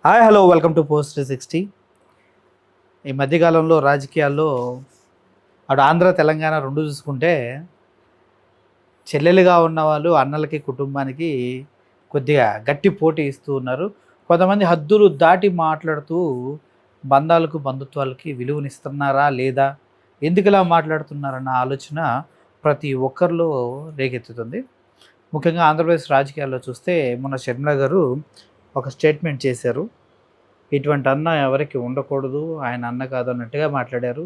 Hi hello welcome to post 360. ఈ మధ్యకాలంలో రాజకీయాల్లో అటు ఆంధ్ర తెలంగాణ రెండు చూసుకుంటే చెల్లెలుగా ఉన్న వాళ్ళు అన్నలకి కుటుంబానికి కొద్దిగా గట్టి పోటీ ఇస్తూ ఉన్నారు. కొంతమంది హద్దులు దాటి మాట్లాడుతూ బంధాలకు బంధుత్వాలకి విలువనిస్తున్నారా లేదా, ఎందుకు ఇలా మాట్లాడుతున్నారన్న ఆలోచన ప్రతి ఒక్కరిలో రేకెత్తుతుంది. ముఖ్యంగా ఆంధ్రప్రదేశ్ రాజకీయాల్లో చూస్తే మొన్న షర్మిల గారు ఒక స్టేట్మెంట్ చేశారు. ఇటువంటి అన్న ఎవరికి ఉండకూడదు, ఆయన అన్న కాదు అన్నట్టుగా మాట్లాడారు.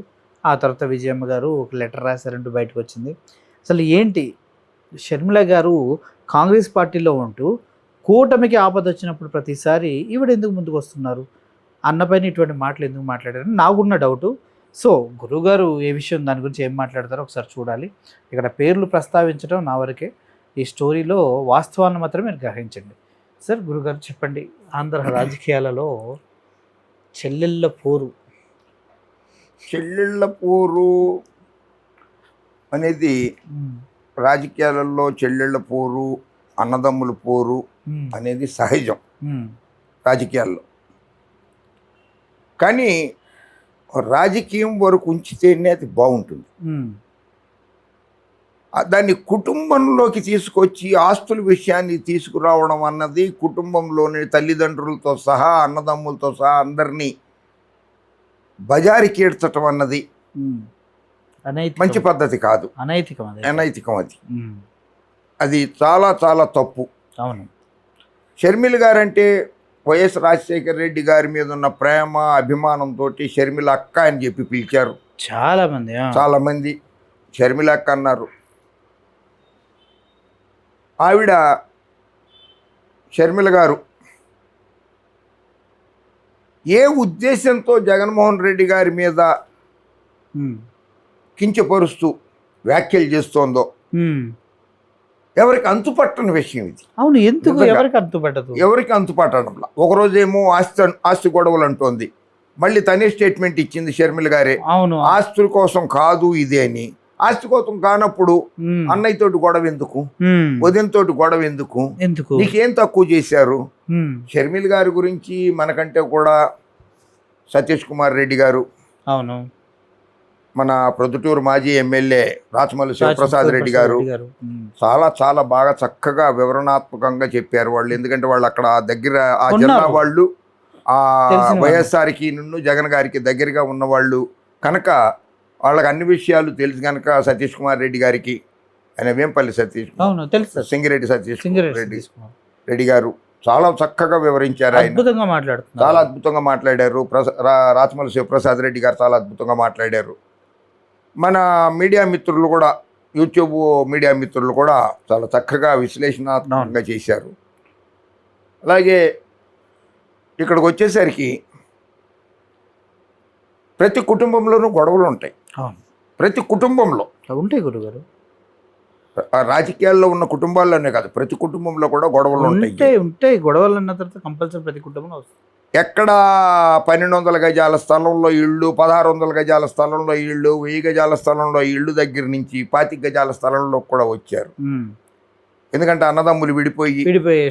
ఆ తర్వాత విజయమ్మ గారు ఒక లెటర్ రాశారంటూ బయటకు వచ్చింది. అసలు ఏంటి షర్మిల గారు కాంగ్రెస్ పార్టీలో ఉంటూ కూటమికి ఆపద వచ్చినప్పుడు ప్రతిసారి ఈవిడ ఎందుకు ముందుకు వస్తున్నారు, అన్నపైన ఇటువంటి మాటలు ఎందుకు మాట్లాడారని నాకున్న డౌటు. సో గురువుగారు ఏ విషయం దాని గురించి ఏం మాట్లాడతారో ఒకసారి చూడాలి. ఇక్కడ పేర్లు ప్రస్తావించడం నా వరకే, ఈ స్టోరీలో వాస్తవాన్ని మాత్రమే మీరు గ్రహించండి. సార్ గురుగారు చెప్పండి, ఆంధ్ర రాజకీయాలలో చెల్లెళ్ళ పోరు అనేది రాజకీయాలలో చెల్లెళ్ళ పోరు, అన్నదమ్ముల పోరు అనేది సహజం రాజకీయాల్లో. కానీ రాజకీయం వరకు ఉంచితేనే అది బాగుంటుంది. దాన్ని కుటుంబంలోకి తీసుకొచ్చి ఆస్తుల విషయాన్ని తీసుకురావడం అన్నది కుటుంబంలోని తల్లిదండ్రులతో సహా అన్నదమ్ములతో సహా అందరినీ బజారుకి ఏడ్చటం అన్నది మంచి పద్ధతి కాదు, అనైతికం. అది చాలా చాలా తప్పు. అవును. షర్మిల గారంటే వైఎస్ రాజశేఖర రెడ్డి గారి మీద ఉన్న ప్రేమ అభిమానంతో షర్మిల అక్క అని చెప్పి పిలిచారు చాలామంది. షర్మిల అక్క అన్నారు. ఆవిడ షర్మిల గారు ఏ ఉద్దేశంతో జగన్మోహన్ రెడ్డి గారి మీద కించపరుస్తూ వ్యాఖ్యలు చేస్తోందో ఎవరికి అంతుపట్టని విషయం ఇది. అవును, ఎందుకు ఎవరికి అంతుపట్టదు? ఎవరికి అంతుపట్టడంలా. ఒకరోజేమో ఆస్తి గొడవలు అంటోంది, మళ్ళీ తనే స్టేట్మెంట్ ఇచ్చింది షర్మిల గారే, అవును ఆస్తుల కోసం కాదు ఇదే అని. ఆస్తి కోసం కానప్పుడు అన్నయ్యతోటి గొడవ ఎందుకు, వదినతోటి గొడవ ఎందుకు, నీకేం తక్కువ చేశారు? షర్మిల గారి గురించి మనకంటే కూడా సతీష్ కుమార్ రెడ్డి గారు, అవును, మన ప్రొద్దుటూరు మాజీ ఎమ్మెల్యే రాచమల్లి శివప్రసాద్ రెడ్డి గారు చాలా చాలా బాగా చక్కగా వివరణాత్మకంగా చెప్పారు వాళ్ళు. ఎందుకంటే వాళ్ళు అక్కడ దగ్గర ఆ జిల్లా వాళ్ళు, ఆ వైఎస్ఆర్కి జగన్ గారికి దగ్గరగా ఉన్నవాళ్ళు కనుక వాళ్ళకి అన్ని విషయాలు తెలుసు కనుక సతీష్ కుమార్ రెడ్డి గారికి, ఆయన వేంపల్లి సింగిరెడ్డి సతీష్ రెడ్డి గారు చాలా చక్కగా వివరించారు. ఆయన చాలా అద్భుతంగా మాట్లాడారు. రాచమల్లి శివప్రసాద్ రెడ్డి గారు చాలా అద్భుతంగా మాట్లాడారు. మన మీడియా మిత్రులు కూడా, యూట్యూబ్ మీడియా మిత్రులు కూడా చాలా చక్కగా విశ్లేషణాత్మకంగా చేశారు. అలాగే ఇక్కడికి వచ్చేసరికి ప్రతి కుటుంబంలోనూ గొడవలు ఉంటాయి. ప్రతి కుటుంబంలో ఉంటాయి గురుగారు. రాజకీయాల్లో ఉన్న కుటుంబాల్లోనే కాదు, ప్రతి కుటుంబంలో కూడా గొడవలు ఉంటాయి. గొడవలు అన్న తర్వాత కంపల్సరీ ప్రతి కుటుంబంలో వస్తుంది. ఎక్కడ 1200 గజాల స్థలంలో ఇళ్ళు, 1600 గజాల స్థలంలో ఇళ్ళు, 1000 గజాల స్థలంలో ఇళ్ళు దగ్గర నుంచి 25 గజాల స్థలంలో కూడా వచ్చారు. ఎందుకంటే అన్నదమ్ములు విడిపోయి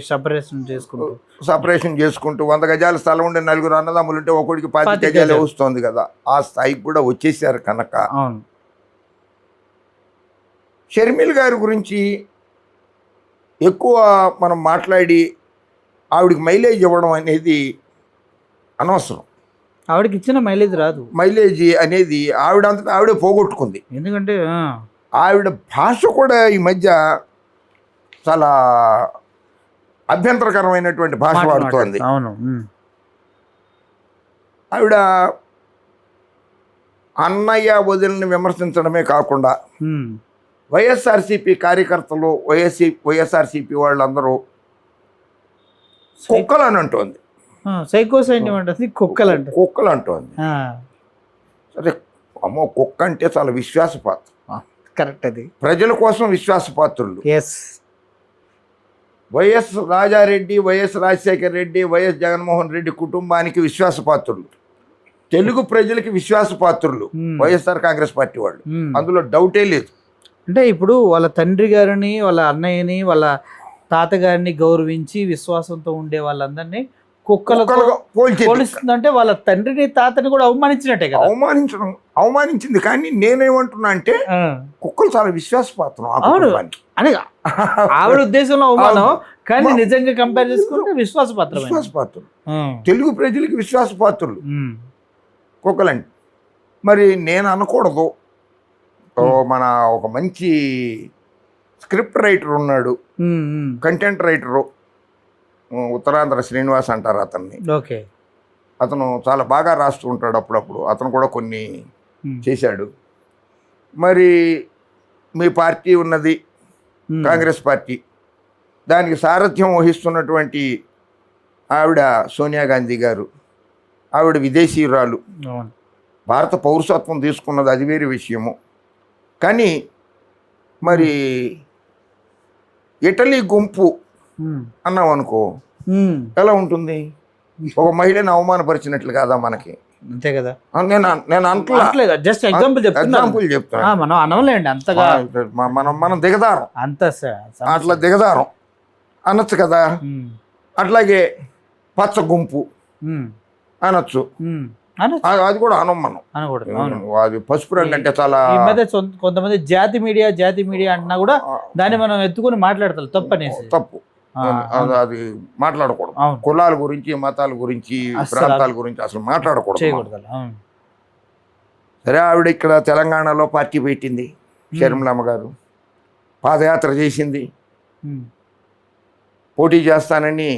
సపరేషన్ చేసుకుంటూ 100 గజాల స్థలం ఉండే 4 అన్నదమ్ములు ఉంటే ఒకడికి 25 గజాలే వస్తుంది కదా, ఆ స్థాయికి కూడా వచ్చేసారు. కనుక షర్మిల గారి గురించి ఎక్కువ మనం మాట్లాడి ఆవిడకి మైలేజ్ ఇవ్వడం అనేది అనవసరం. ఆవిడకి ఇచ్చిన మైలేజ్ రాదు. మైలేజ్ అనేది ఆవిడంతటా ఆవిడే పోగొట్టుకుంది. ఎందుకంటే ఆవిడ భాష కూడా ఈ మధ్య చాలా అభ్యంతరకరమైనటువంటి భాష వాడుతోంది. అవును. ఆవిడ అన్నయ్య వదిలిని విమర్శించడమే కాకుండా వైఎస్ఆర్సీపీ కార్యకర్తలు, వైఎస్ఆర్సీపీ వాళ్ళందరూ కుక్కలు అని అంటోంది. కుక్కలు అంటోంది. సరే అమ్మో, కుక్క అంటే చాలా విశ్వాసపాత్రం. కరెక్ట్. అది ప్రజల కోసం విశ్వాసపాత్రులు. Yes. YS Raja Reddy, YS Rajasekhara Reddy, YS Jaganmohan Reddy కుటుంబానికి విశ్వాసపాత్రులు, తెలుగు ప్రజలకి విశ్వాసపాత్రులు వైఎస్ఆర్ కాంగ్రెస్ పార్టీ వాళ్ళు, అందులో డౌటే లేదు. అంటే ఇప్పుడు వాళ్ళ తండ్రి గారిని, వాళ్ళ అన్నయ్యని, వాళ్ళ తాతగారిని గౌరవించి విశ్వాసంతో ఉండే వాళ్ళందరినీ కుక్కలతో పోలిస్తుందంటే వాళ్ళ తండ్రిని తాతని కూడా అవమానించినట్టే కదా. అవమానించింది. కానీ నేనేమంటున్నా అంటే కుక్కలు చాలా విశ్వాసపాత్రం అని ఆవిడ ఉద్దేశంలో అవమానం, కానీ నిజంగా కంపేర్ చేసుకుంటే విశ్వాసపాత్రం. తెలుగు ప్రజలకి విశ్వాసపాత్రులు కుక్కలండి. మరి నేను అనకూడదు, మన ఒక మంచి స్క్రిప్ట్ రైటర్ ఉన్నాడు, కంటెంట్ రైటరు, ఉత్తరాంధ్ర శ్రీనివాస్ అంటారు అతన్ని. ఓకే, అతను చాలా బాగా రాస్తూ ఉంటాడు అప్పుడప్పుడు. అతను కూడా కొన్ని చేశాడు. మరి మీ పార్టీ ఉన్నది కాంగ్రెస్ పార్టీ, దానికి సారథ్యం వహిస్తున్నటువంటి ఆవిడ సోనియా గాంధీ గారు, ఆవిడ విదేశీయురాలు, భారత పౌరసత్వం తీసుకున్నది, అది వేరే విషయము. కానీ మరి ఇటలీ గుంపు అన్నాం అనుకో, ఎలా ఉంటుంది? ఒక మహిళని అవమానపరిచినట్లు కాదా మనకి? అంతే కదా. నేను అంటలేదు, జస్ట్ ఎగ్జాంపుల్ చెప్తాను. మనం అనలేండి అంతగా, మనం దిగదారం, అంత అట్లా దిగదారం అనొచ్చు కదా. అట్లాగే పచ్చ గుంపు అనొచ్చు, అది కూడా అనం మనం అనకూడదు. అది పసుపు రంగు అంటే చాలా. ఈ మధ్య కొంతమంది జాతి మీడియా అంటున్నా కూడా దాన్ని మనం ఎత్తుకుని మాట్లాడతాం, తప్పు. అది మాట్లాడకూడదు. కులాల గురించి, మతాల గురించి, ప్రాంతాల గురించి అసలు మాట్లాడకూడదు. సరే, ఆవిడ ఇక్కడ తెలంగాణలో పార్టీ పెట్టింది, షర్మిలమ్మ గారు పాదయాత్ర చేసింది, పోటీ చేస్తానని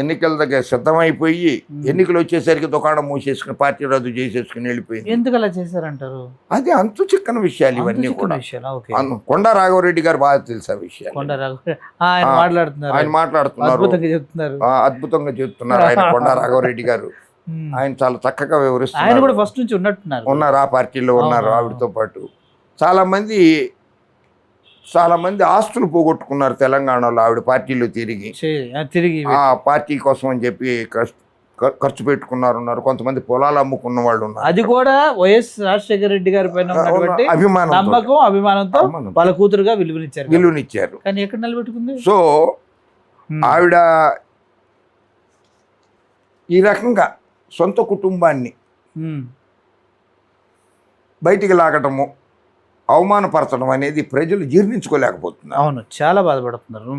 ఎన్నికల దగ్గర సిద్ధమైపోయి ఎన్నికలు వచ్చేసరికి దుకాణం మూసేసుకుని పార్టీ రద్దు చేసేసుకుని వెళ్ళిపోయింది. ఎందుకు అలా చేశారంటారు? అది అంతు చిక్కని విషయాలు ఇవన్నీ కూడా. కొండా రాఘవరెడ్డి గారు బాగా తెలుసు ఆ విషయాలు. ఆయన మాట్లాడుతున్నారు, అద్భుతంగా చెప్తున్నారు ఆయన. కొండా రాఘవరెడ్డి గారు ఆయన చాలా చక్కగా వివరిస్తున్నారు. ఫస్ట్ నుంచి ఉన్నారు, ఆ పార్టీలో ఉన్నారు. ఆవిడతో పాటు చాలా మంది ఆస్తులు పోగొట్టుకున్నారు తెలంగాణలో ఆవిడ పార్టీలో తిరిగి ఆ పార్టీ కోసం అని చెప్పి ఖర్చు పెట్టుకున్నారు. కొంతమంది పొలాలు అమ్ముకున్న వాళ్ళు ఉన్నారు. అది కూడా వైఎస్ రాజశేఖర రెడ్డి గారి పైన అభిమానంతో వాళ్ళ కూతురుగా విలువనిచ్చారు. కానీ ఎక్కడ నిలబెట్టుకుంది? సో ఆవిడ ఈ రకంగా సొంత కుటుంబాన్ని బయటికి లాగటము, అవమానపరచడం అనేది ప్రజలు జీర్ణించుకోలేకపోతున్నారు. అవును, చాలా బాధపడుతున్నారు.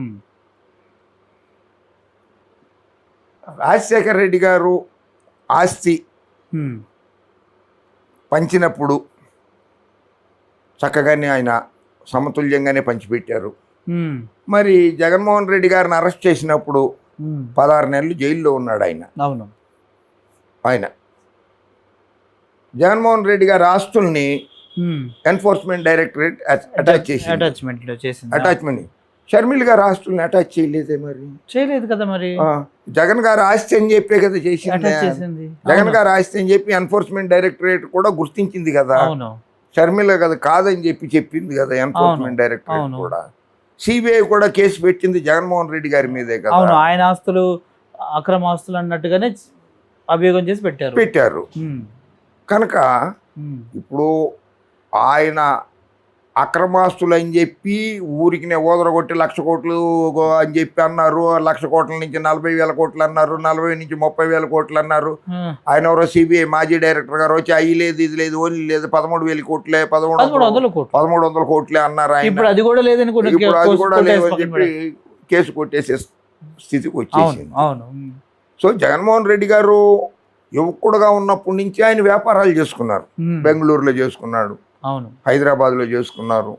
రాజశేఖర రెడ్డి గారు ఆస్తి పంచినప్పుడు చక్కగానే ఆయన సమతుల్యంగానే పంచిపెట్టారు. మరి జగన్మోహన్ రెడ్డి గారిని అరెస్ట్ చేసినప్పుడు 16 నెలలు జైల్లో ఉన్నాడు ఆయన. ఆయన జగన్మోహన్ రెడ్డి గారి ఆస్తుల్ని ఎన్ఫోర్స్మెంట్ డైరెక్టరేట్ అటాచ్మెంట్ షర్మిల గారు ఆస్తుల్ని అటాచ్ చేయలేదే? మరి చేయలేదు కదా. మరి జగన్ గారు ఆస్తి అని చెప్పే కదా చేసింది. జగన్ గారు ఆస్తి అని చెప్పి ఎన్ఫోర్స్మెంట్ డైరెక్టరేట్ కూడా గుర్తించింది కదా. షర్మిల కదా కాదని చెప్పింది కదా ఎన్ఫోర్స్మెంట్ డైరెక్టరేట్ కూడా. సిబిఐ కూడా కేసు పెట్టింది జగన్మోహన్ రెడ్డి గారి మీదే కదా. ఆయన ఆస్తులు అక్రమ ఆస్తులు అన్నట్టుగానే అభియోగం చేసి పెట్టారు. కనుక ఇప్పుడు ఆయన అక్రమాస్తులు అని చెప్పి ఊరికి ఓదరగొట్టి 1,00,000 కోట్లు అని చెప్పి అన్నారు. 1,00,000 కోట్ల నుంచి 40,000 కోట్లు అన్నారు, 40 నుంచి 30,000 కోట్లు అన్నారు. ఆయన ఎవరో సిబిఐ మాజీ డైరెక్టర్ గారు వచ్చి అయ్యి లేదు, ఇది లేదు, ఓన్లీ లేదు, 13,000 కోట్లే, 1,300 కోట్లే అన్నారు. ఇప్పుడు అది కూడా లేదని చెప్పి కేసు కొట్టేసే స్థితికి వచ్చేసింది. సో జగన్మోహన్ రెడ్డి గారు యువకుడుగా ఉన్నప్పటి నుంచి ఆయన వ్యాపారాలు చేసుకున్నారు. బెంగళూరులో చేసుకున్నాడు, హైదరాబాద్లో చేసుకున్నారు,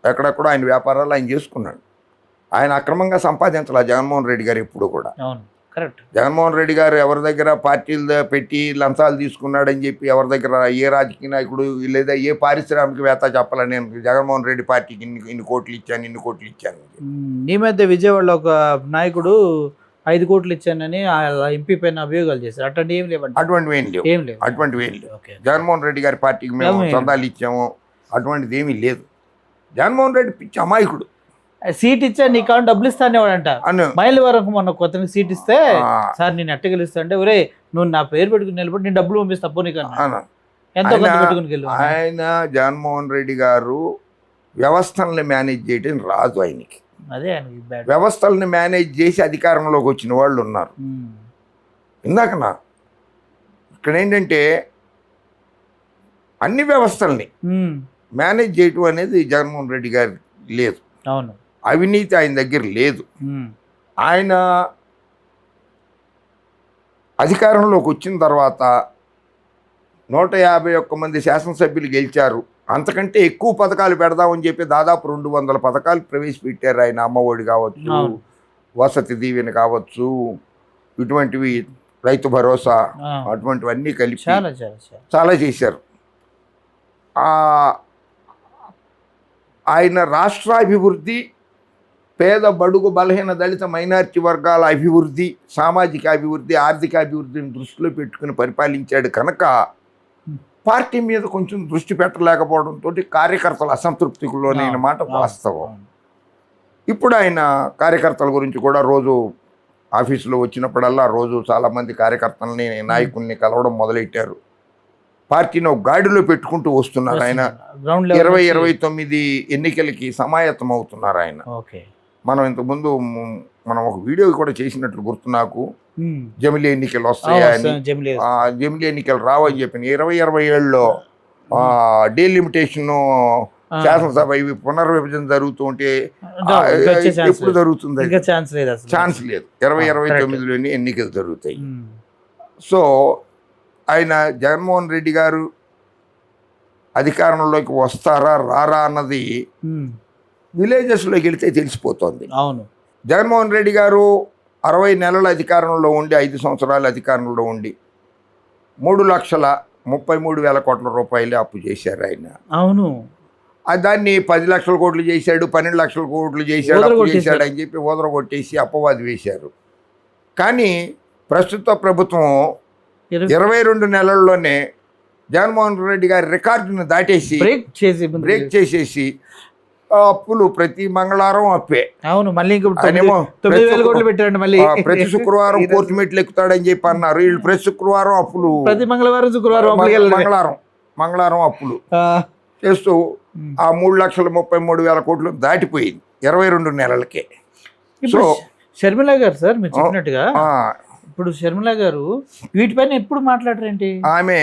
ఎక్కడెక్కడ ఆయన వ్యాపారాలు ఆయన చేసుకున్నాడు. ఆయన అక్రమంగా సంపాదించాల జగన్మోహన్ రెడ్డి గారు ఎప్పుడు కూడా. జగన్మోహన్ రెడ్డి గారు ఎవరి దగ్గర పార్టీలు పెట్టి లంచాలు తీసుకున్నాడని చెప్పి ఎవరి దగ్గర ఏ రాజకీయ నాయకుడు లేదా ఏ పారిశ్రామికవేత్త చెప్పాలని నేను జగన్మోహన్ రెడ్డి పార్టీకి ఇన్ని కోట్లు ఇచ్చాను. ఈ మధ్య విజయవాడలో ఒక నాయకుడు 5 కోట్లు ఇచ్చానని ఎంపీ పైన అభియోగాలు చేశారు. అటువంటివి ఏం లేవు. జగన్మోహన్ రెడ్డి గారి పార్టీకి మేము చందాలు ఇచ్చాము, అటువంటిది ఏమీ లేదు. జగన్మోహన్ రెడ్డి పిచ్చి అమాయకుడు. సీట్ ఇచ్చా నీకు కావాలి డబ్బులు ఇస్తానేవాడంట. మైల్ వరకు మొన్న కొత్తగా సీట్ ఇస్తే సార్ నేను ఎట్ట గెలుస్తా అంటే, ఒరే నువ్వు నా పేరు పెట్టుకుని నిలబడి నేను డబ్బులు పంపిస్తా పోనీకన్నా. ఆయన జగన్మోహన్ రెడ్డి గారు వ్యవస్థలను మేనేజ్ చేయడం రాదు ఆయనకి. వ్యవస్థలను మేనేజ్ చేసి అధికారంలోకి వచ్చిన వాళ్ళు ఉన్నారు. ఇందాకనా ఇక్కడ ఏంటంటే అన్ని వ్యవస్థల్ని మేనేజ్ చేయటం అనేది జగన్మోహన్ రెడ్డి గారి లేదు. అవును. అవినీతి ఆయన దగ్గర లేదు. ఆయన అధికారంలోకి వచ్చిన తర్వాత 151 మంది శాసనసభ్యులు గెలిచారు. అంతకంటే ఎక్కువ పథకాలు పెడదామని చెప్పి దాదాపు 200 పథకాలు ప్రవేశపెట్టారు ఆయన. అమ్మఒడి కావచ్చు, వసతి దీవెన కావచ్చు, ఇటువంటివి, రైతు భరోసా, అటువంటివన్నీ కలిపి చాలా చేశారు. ఆయన రాష్ట్రాభివృద్ధి, పేద బడుగు బలహీన దళిత మైనారిటీ వర్గాల అభివృద్ధి, సామాజిక అభివృద్ధి, ఆర్థిక అభివృద్ధిని దృష్టిలో పెట్టుకుని పరిపాలించాడు కనుక పార్టీ మీద కొంచెం దృష్టి పెట్టలేకపోవడంతో కార్యకర్తల అసంతృప్తికి లోనైన మాట వాస్తవం. ఇప్పుడు ఆయన కార్యకర్తల గురించి కూడా రోజు ఆఫీసులో వచ్చినప్పుడల్లా రోజు చాలామంది కార్యకర్తలని, నాయకుల్ని కలవడం మొదలెట్టారు. పార్టీని ఒక గాడిలో పెట్టుకుంటూ వస్తున్నారు ఆయన. 2029 ఎన్నికలకి సమాయత్తం అవుతున్నారు ఆయన. మనం ఇంతకుముందు మనం ఒక వీడియో కూడా చేసినట్లు గుర్తు నాకు. జమిలీ ఎన్నికలు వస్తాయని, జమిలీ ఎన్నికలు రావని చెప్పిన 2027లో డీలిమిటేషన్ శాసనసభ ఇవి పునర్విభజన జరుగుతూ ఉంటే ఎప్పుడు జరుగుతుంది? ఛాన్స్ లేదు. 2029లోని ఎన్నికలు జరుగుతాయి. సో ఆయన జగన్మోహన్ రెడ్డి గారు అధికారంలోకి వస్తారా రారా అన్నది విలేజెస్లోకి వెళితే తెలిసిపోతుంది. అవును. జగన్మోహన్ రెడ్డి గారు 60 నెలల అధికారంలో ఉండి, 5 సంవత్సరాల అధికారంలో ఉండి 3,33,000 కోట్ల రూపాయలే అప్పు చేశారు ఆయన. అవును. దాన్ని 10 లక్షల కోట్లు చేశాడు, 12 లక్షల కోట్లు చేశాడు, అప్పు చేశాడు అని చెప్పి ఓదరగొట్టేసి అప్పవాది వేశారు. కానీ ప్రస్తుత ప్రభుత్వం 22 నెలల్లోనే జగన్మోహన్ రెడ్డి గారి రికార్డును దాటేసి బ్రేక్ చేసేసి అప్పులు ప్రతి మంగళవారం అప్పే. అవును. మళ్ళీ ప్రతి శుక్రవారం కోర్టు మెట్లు ఎక్కుతాడని చెప్పి అన్నారు. వీళ్ళు ప్రతి శుక్రవారం అప్పులు, ప్రతి మంగళవారం అప్పులు చేస్తూ ఆ 3,33,000 కోట్లు దాటిపోయింది 22 నెలలకే. సో షర్మిల గారు సార్ మీరు చెప్పినట్టుగా ఇప్పుడు షర్మిల గారు వీటిపైన ఎప్పుడు మాట్లాడరేంటి? ఆమె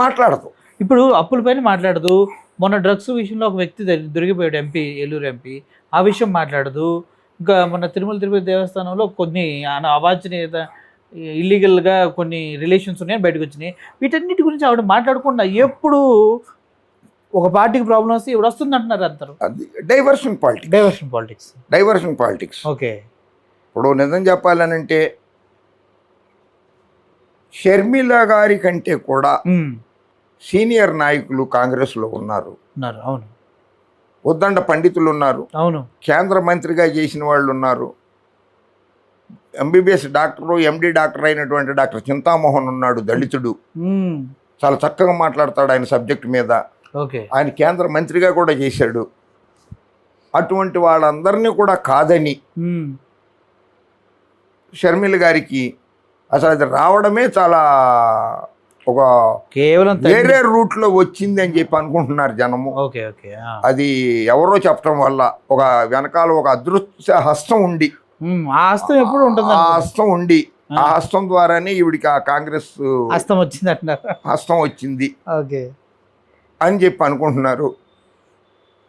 మాట్లాడదు. ఇప్పుడు అప్పులపైన మాట్లాడదు. మొన్న డ్రగ్స్ విషయంలో ఒక వ్యక్తి దొరికిపోయాడు, ఎంపీ, ఏలూరు ఎంపీ, ఆ విషయం మాట్లాడదు. ఇంకా మొన్న తిరుపతి దేవస్థానంలో కొన్ని అవాంఛనీయత, ఇల్లీగల్గా కొన్ని రిలేషన్స్ ఉన్నాయని బయటకు వచ్చినాయి. వీటన్నిటి గురించి ఆవిడ మాట్లాడకుండా ఎప్పుడు ఒక పార్టీకి ప్రాబ్లం వస్తే ఇప్పుడు వస్తుంది అంటున్నారు అందరూ. Diversion politics. ఓకే. ఇప్పుడు నిజం చెప్పాలనంటే షర్మిల గారి కంటే కూడా సీనియర్ నాయకులు కాంగ్రెస్లో ఉన్నారు. అవును. ఉద్దండ పండితులు ఉన్నారు. అవును. కేంద్ర మంత్రిగా చేసిన వాళ్ళు ఉన్నారు. ఎంబీబీఎస్ డాక్టరు, ఎండి డాక్టర్ అయినటువంటి డాక్టర్ చింతామోహన్ ఉన్నాడు, దళితుడు. చాలా చక్కగా మాట్లాడతాడు ఆయన సబ్జెక్ట్ మీద. ఆయన కేంద్ర మంత్రిగా కూడా చేశాడు. అటువంటి వాళ్ళందరినీ కూడా కాదని షర్మిల గారికి అసలు అది రావడమే చాలా ఒక కేవలం వేరే రూట్లో వచ్చింది అని చెప్పి అనుకుంటున్నారు జనము. అది ఎవరో చెప్పడం వల్ల ఒక వెనకాల ఒక అదృశ్య హస్తం ఉండి, ఆ హస్తం ఎప్పుడు ఉంటుంది, ఆ హస్తం ఉండి, ఆ హస్తం ద్వారానే ఈవిడికి ఆ కాంగ్రెస్ హస్తం వచ్చింది అని చెప్పి అనుకుంటున్నారు.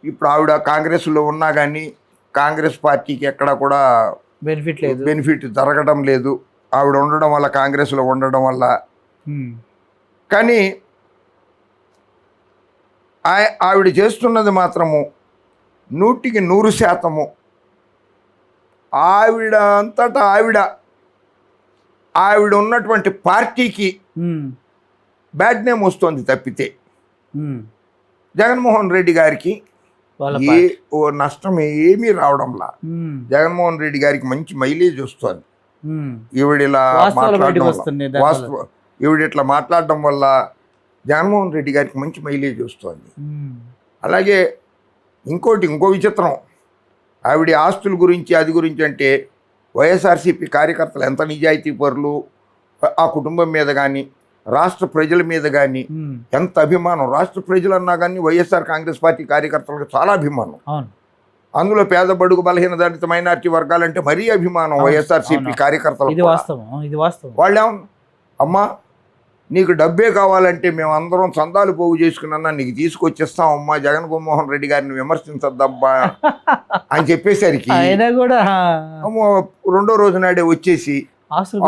ఇప్పుడు ఆవిడ కాంగ్రెస్లో ఉన్నా కానీ కాంగ్రెస్ పార్టీకి ఎక్కడ కూడా బెనిఫిట్ జరగడం లేదు ఆవిడ ఉండడం వల్ల, కాంగ్రెస్లో ఉండడం వల్ల. కానీ ఆవిడ చేస్తున్నది మాత్రము 100% ఆవిడ అంతటా ఆవిడ ఉన్నటువంటి పార్టీకి బ్యాడ్ నేమ్ వస్తుంది తప్పితే జగన్మోహన్ రెడ్డి గారికి నష్టం ఏమీ రావడంలా. జగన్మోహన్ రెడ్డి గారికి మంచి మైలేజ్ వస్తుంది. ఈవిడిలా ఇట్లా మాట్లాడడం వల్ల జగన్మోహన్ రెడ్డి గారికి మంచి మైలేజ్ వస్తుంది. అలాగే ఇంకో విచిత్రం, ఆవిడ ఆస్తుల గురించి అది గురించి అంటే వైఎస్ఆర్సీపీ కార్యకర్తలు ఎంత నిజాయితీ పరులు, ఆ కుటుంబం మీద కానీ రాష్ట్ర ప్రజల మీద కానీ ఎంత అభిమానం. రాష్ట్ర ప్రజలు అన్నా కానీ వైఎస్ఆర్ కాంగ్రెస్ పార్టీ కార్యకర్తలకు చాలా అభిమానం. అందులో పేద బడుగు బలహీన దళిత మైనారిటీ వర్గాలంటే మరీ అభిమానం వైఎస్ఆర్సీపీ కార్యకర్తలు. ఇది వాస్తవం, ఇది వాస్తవం. వాళ్ళేమో అమ్మా నీకు డబ్బే కావాలంటే మేము అందరం చందాలు పోగు చేసుకున్నా నీకు తీసుకొచ్చేస్తాం అమ్మా, జగన్మోహన్ రెడ్డి గారిని విమర్శించద్దబ్బా అని చెప్పేసరికి ఆయన కూడా అమ్మో రెండో రోజు నాడే వచ్చేసి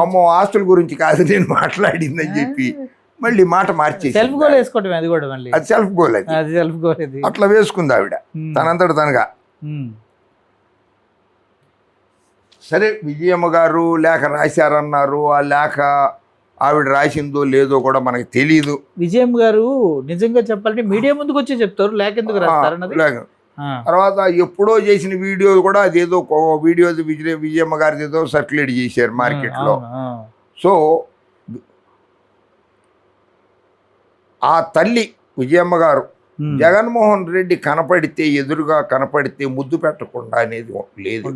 అమ్మో ఆస్తుల గురించి కాదు నేను మాట్లాడిందని చెప్పి మళ్ళీ మాట మార్చేసి సెల్ఫ్ గోల్ వేసుకోవటం, అది కూడా మళ్ళీ అది సెల్ఫ్ గోల్, అది సెల్ఫ్ గోల్. అది అట్లా వేసుకుంది ఆవిడ తనంతట తనగా. సరే విజయమ్మ గారు లేఖ రాశారన్నారు, ఆ లేఖ ఆవిడ రాసిందో లేదో కూడా మనకి తెలియదు. విజయమ్మ గారు నిజంగా చెప్పాలంటే మీడియా ముందుకు వచ్చి చెప్తారు, లేఖ ఎందుకు రాస్తారు. తర్వాత ఎప్పుడో చేసిన వీడియో కూడా అదేదో వీడియో విజయమ్మ గారిది ఏదో సర్క్యులేట్ చేశారు మార్కెట్లో. సో ఆ తల్లి విజయమ్మ గారు జగన్మోహన్ రెడ్డి కనపడితే ఎదురుగా కనపడితే ముద్దు పెట్టకుండా అనేది లేదు.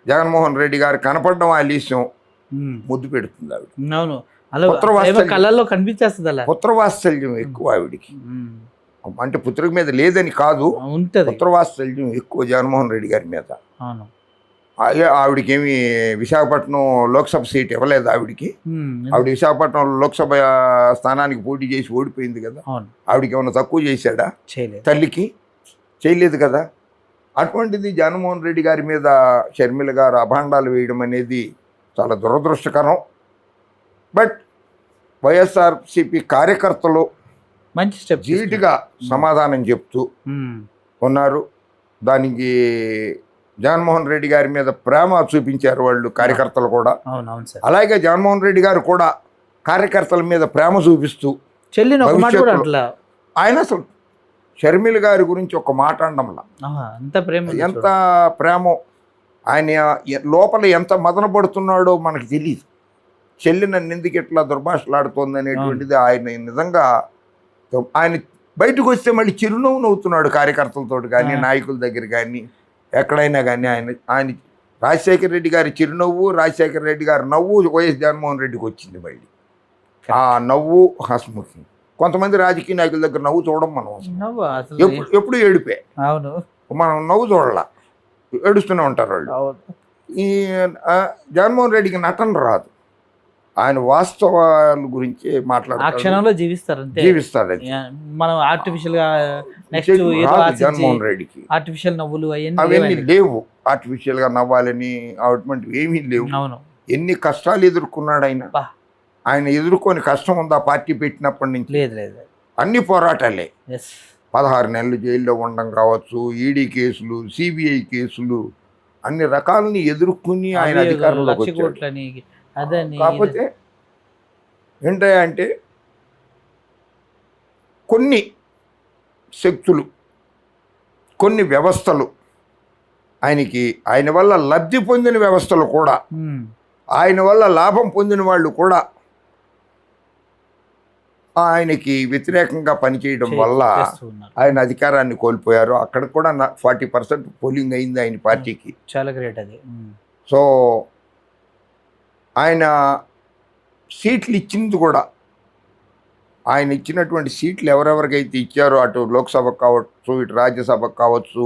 జగన్మోహన్ రెడ్డి గారు కనపడడం ఆలస్యం ముద్దు పెడుతుంది ఆవిడ. కళ్ళల్లో కనిపించేస్తుంది అలా. పుత్రవాత్సల్యం ఎక్కువ ఆవిడికి, అంటే పుత్రుడి మీద లేదని కాదు, పుత్రవాత్సల్యం ఎక్కువ జగన్మోహన్ రెడ్డి గారి మీద. ఆవిడకి ఏమి విశాఖపట్నం లోక్సభ సీట్ ఇవ్వలేదు ఆవిడికి. ఆవిడ విశాఖపట్నం లోక్సభ స్థానానికి పోటీ చేసి ఓడిపోయింది కదా. ఆవిడకి ఏమన్నా తక్కువ చేశాడా తల్లికి? చేయలేదు కదా. అటువంటిది జగన్మోహన్ రెడ్డి గారి మీద షర్మిల గారు అభాండాలు వేయడం అనేది చాలా దురదృష్టకరం. బట్ వైఎస్ఆర్సీపీ కార్యకర్తలు మంచి స్టెప్ ధీటుగా సమాధానం చెప్తూ ఉన్నారు. దానికి జగన్మోహన్ రెడ్డి గారి మీద ప్రేమ చూపించారు వాళ్ళు కార్యకర్తలు కూడా. అలాగే జగన్మోహన్ రెడ్డి గారు కూడా కార్యకర్తల మీద ప్రేమ చూపిస్తూ ఆయన అసలు షర్మిల గారి గురించి ఒక మాట అనడంలా ఎంత ప్రేమో, ఆయన లోపల ఎంత మదన పడుతున్నాడో మనకు తెలియదు. చెల్లి నన్ను ఎందుకు ఇట్లా దుర్భాషలాడుతోంది అనేటువంటిది ఆయన నిజంగా, ఆయన బయటకు వస్తే మళ్ళీ చిరునవ్వు నవ్వుతున్నాడు కార్యకర్తలతో కానీ నాయకుల దగ్గర కానీ ఎక్కడైనా కానీ. ఆయన రాజశేఖర రెడ్డి గారి చిరునవ్వు, రాజశేఖర రెడ్డి గారి నవ్వు వైఎస్ జగన్మోహన్ రెడ్డికి వచ్చింది మళ్ళీ. ఆ నవ్వు హస్ముఖి. కొంతమంది రాజకీయ నాయకుల దగ్గర నవ్వు చూడడం మనం ఎప్పుడు ఏడిపే, మనం నవ్వు చూడాల, ఏడుస్తూనే ఉంటారు వాళ్ళు. ఈ జగన్మోహన్ రెడ్డికి నటన రాదు, ఆయన వాస్తవాల గురించి మాట్లాడుతారు, జీవిస్తారు. మనం ఆర్టిఫిషియల్ గా జగన్మోహన్ రెడ్డికి ఆర్టిఫిషియల్ నవ్వులు అవన్నీ లేవు. ఆర్టిఫిషియల్ గా నవ్వాలని అటువంటివి ఏమీ లేవు. ఎన్ని కష్టాలు ఎదుర్కొన్నాడు ఆయన. ఆయన ఎదుర్కొని కష్టం ఉందా పార్టీ పెట్టినప్పటి నుంచి? లేదు. అన్ని పోరాటాలే. 16 నెలలు జైల్లో ఉండడం కావచ్చు, ఈడీ కేసులు, సిబిఐ కేసులు, అన్ని రకాలని ఎదుర్కొని ఆయన అధికారంలోకి వచ్చాడు. కాకపోతే ఏంటంటే కొన్ని శక్తులు, కొన్ని వ్యవస్థలు ఆయనకి, ఆయన వల్ల లబ్ధి పొందిన వ్యవస్థలు కూడా, ఆయన వల్ల లాభం పొందిన వాళ్ళు కూడా ఆయనకి వ్యతిరేకంగా పనిచేయడం వల్ల ఆయన అధికారాన్ని కోల్పోయారు. అక్కడ కూడా 40% పోలింగ్ అయింది ఆయన పార్టీకి. చాలా గ్రేట్ అది. సో ఆయన సీట్లు ఇచ్చింది కూడా, ఆయన ఇచ్చినటువంటి సీట్లు ఎవరెవరికైతే ఇచ్చారో, అటు లోక్సభకు కావచ్చు, ఇటు రాజ్యసభకు కావచ్చు,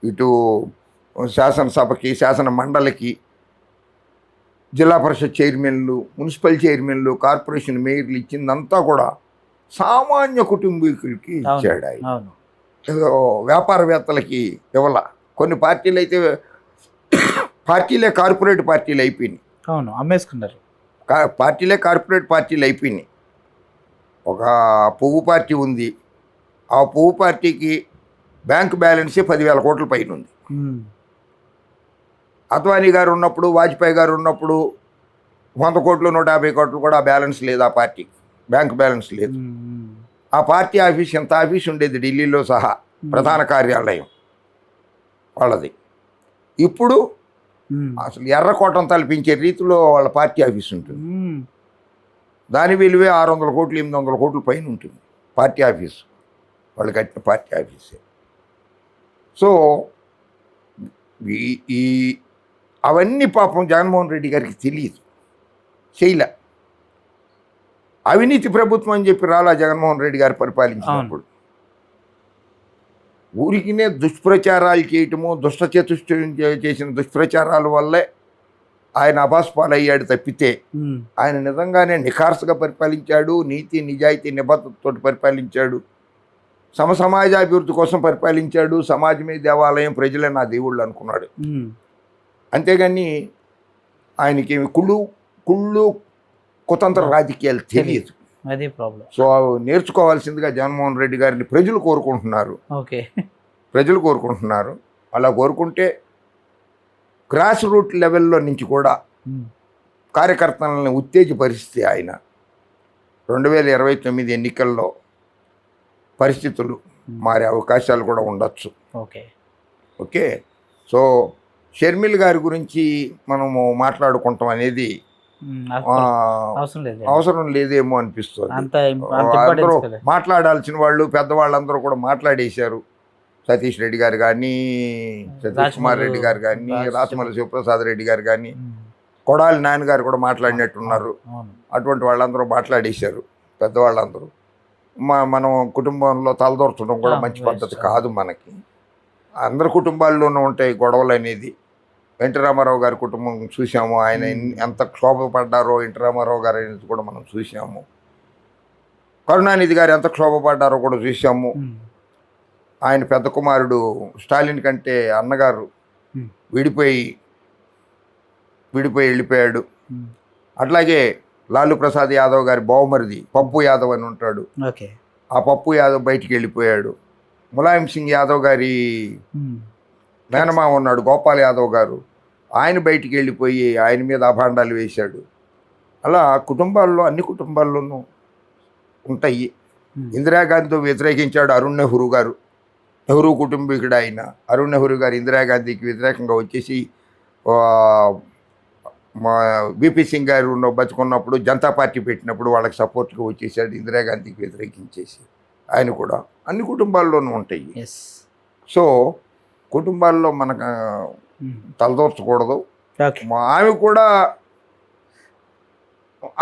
ఇటు శాసనసభకి, శాసన మండలికి, జిల్లా పరిషత్ చైర్మన్లు, మున్సిపల్ చైర్మన్లు, కార్పొరేషన్ మేయర్లు ఇచ్చిందంతా కూడా సామాన్య కుటుంబీకులకి ఇచ్చాడు ఆయన. ఏదో వ్యాపారవేత్తలకి ఇవ్వాల. కొన్ని పార్టీలు అయితే పార్టీలే కార్పొరేట్ పార్టీలు అయిపోయినాయి. అమ్మేసుకున్నారు. పార్టీలే కార్పొరేట్ పార్టీలు అయిపోయినాయి. ఒక పువ్వు పార్టీ ఉంది, ఆ పువ్వు పార్టీకి బ్యాంక్ బ్యాలెన్సే 10,000 కోట్ల పైన ఉంది. అద్వానీ గారు ఉన్నప్పుడు, వాజ్పేయి గారు ఉన్నప్పుడు 100 కోట్లు 150 కోట్లు కూడా బ్యాలెన్స్ లేదు ఆ పార్టీకి, బ్యాంక్ బ్యాలెన్స్ లేదు. ఆ పార్టీ ఆఫీస్ ఎంత ఆఫీస్ ఉండేది ఢిల్లీలో సహా, ప్రధాన కార్యాలయం వాళ్ళది. ఇప్పుడు అసలు ఎర్రకోటం తలపించే రీతిలో వాళ్ళ పార్టీ ఆఫీస్ ఉంటుంది. దాని విలువే 600 కోట్లు 800 కోట్ల పైన ఉంటుంది పార్టీ ఆఫీసు, వాళ్ళు కట్టిన పార్టీ ఆఫీసే. సో ఈ అవన్నీ పాపం జగన్మోహన్ రెడ్డి గారికి తెలియదు, చేయలే. అవినీతి ప్రభుత్వం అని చెప్పి రాలా జగన్మోహన్ రెడ్డి గారు పరిపాలించినప్పుడు. ఊరికినే దుష్ప్రచారాలు చేయటము, దుష్టచతుష్టయం చేసిన దుష్ప్రచారాల వల్లే ఆయన అభాస్పాలయ్యాడు తప్పితే ఆయన నిజంగానే నిఖార్సుగా పరిపాలించాడు, నీతి నిజాయితీ నిబద్ధతతో పరిపాలించాడు, సమాజాభివృద్ధి కోసం పరిపాలించాడు. సమాజమే దేవాలయం, ప్రజలే నా దేవుళ్ళు అనుకున్నాడు. అంతేగాని ఆయనకి కుళ్ళు కుతంత్ర రాజకీయాలు తెలియదు. అదే ప్రాబ్లం. సో నేర్చుకోవాల్సిందిగా జగన్మోహన్ రెడ్డి గారిని ప్రజలు కోరుకుంటున్నారు. ఓకే, ప్రజలు కోరుకుంటున్నారు. అలా కోరుకుంటే గ్రాస్ రూట్ లెవెల్లో నుంచి కూడా కార్యకర్తలను ఉత్తేజపరిస్తే ఆయన 2029 ఎన్నికల్లో పరిస్థితులు మారే అవకాశాలు కూడా ఉండొచ్చు. Okay okay. సో షర్మిల్ గారి గురించి మనము మాట్లాడుకుంటాం అనేది అవసరం లేదేమో అనిపిస్తుంది. అందరూ మాట్లాడాల్సిన వాళ్ళు పెద్దవాళ్ళందరూ కూడా మాట్లాడేశారు. సతీష్ రెడ్డి గారు కానీ, సతీష్ కుమార్ రెడ్డి గారు కానీ, రాచమల్లి శివప్రసాద్ రెడ్డి గారు కానీ, కొడాలి నాయన గారు కూడా మాట్లాడినట్టున్నారు. అటువంటి వాళ్ళందరూ మాట్లాడేశారు పెద్దవాళ్ళందరూ. మనం కుటుంబంలో తలదూర్చడం కూడా మంచి పద్ధతి కాదు. మనకి అందరి కుటుంబాల్లోనూ ఉంటాయి గొడవలు అనేది. ఎన్టీ రామారావు గారి కుటుంబం చూసాము, ఆయన ఎంత క్షోభపడ్డారో ఎన్టీ రామారావు గారు అనేది కూడా మనం చూసాము. కరుణానిధి గారు ఎంత క్షోభపడ్డారో కూడా చూసాము. ఆయన పెద్ద కుమారుడు స్టాలిన్ కంటే అన్నగారు విడిపోయి వెళ్ళిపోయాడు. అట్లాగే లాలూ ప్రసాద్ యాదవ్ గారి బావమరిది పప్పు యాదవ్ అని ఉంటాడు. ఆ పప్పు యాదవ్ బయటికి వెళ్ళిపోయాడు. ములాయం సింగ్ యాదవ్ గారి మేనమామ ఉన్నాడు గోపాల్ యాదవ్ గారు, ఆయన బయటికి వెళ్ళిపోయి ఆయన మీద అభాండాలు వేశాడు. అలా కుటుంబాల్లో అన్ని కుటుంబాల్లోనూ ఉంటాయి. ఇందిరాగాంధీతో వ్యతిరేకించాడు అరుణ్ నెహ్రూ గారు. నెహ్రూ కుటుంబీకుడు ఆయన. అరుణ్ నెహ్రూ గారు ఇందిరాగాంధీకి వ్యతిరేకంగా వచ్చేసి మా బీపీ సింగ్ గారు బతుకున్నప్పుడు జనతా పార్టీ పెట్టినప్పుడు వాళ్ళకి సపోర్ట్గా వచ్చేసాడు, ఇందిరాగాంధీకి వ్యతిరేకించేసి. ఆయన కూడా అన్ని కుటుంబాల్లోనూ ఉంటాయి. సో కుటుంబాల్లో మనకు తలదూర్చకూడదు. ఆమె కూడా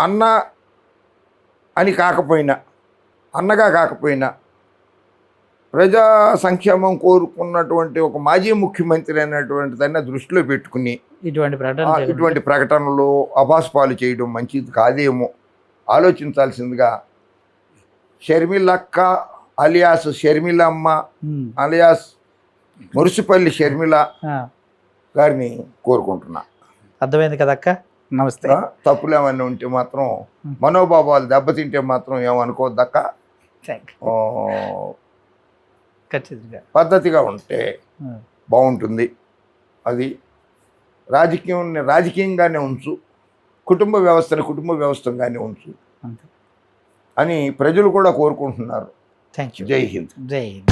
అన్న అని కాకపోయినా, అన్నగా కాకపోయినా ప్రజా సంక్షేమం కోరుకున్నటువంటి ఒక మాజీ ముఖ్యమంత్రి అయినటువంటి దాన్ని దృష్టిలో పెట్టుకుని ఇటువంటి ప్రకటనలు అభాస్పాలు చేయడం మంచిది కాదేమో ఆలోచించాల్సిందిగా షర్మిలక్క అలియాస్ షర్మిలమ్మ అలియాస్ మురిసిపల్లి షర్మిల గారిని కోరుకుంటున్నా. అర్థమైంది కదక్క. నమస్తే. తప్పులు ఏమైనా ఉంటే మాత్రం, మనోభావాలు దెబ్బతింటే మాత్రం ఏమనుకోవద్దక్క. పద్ధతిగా ఉంటే బాగుంటుంది. అది రాజకీయంగానే ఉంచు, కుటుంబ వ్యవస్థగానే ఉంచు అని ప్రజలు కూడా కోరుకుంటున్నారు. Thank you. జై హింద్. జై హింద్.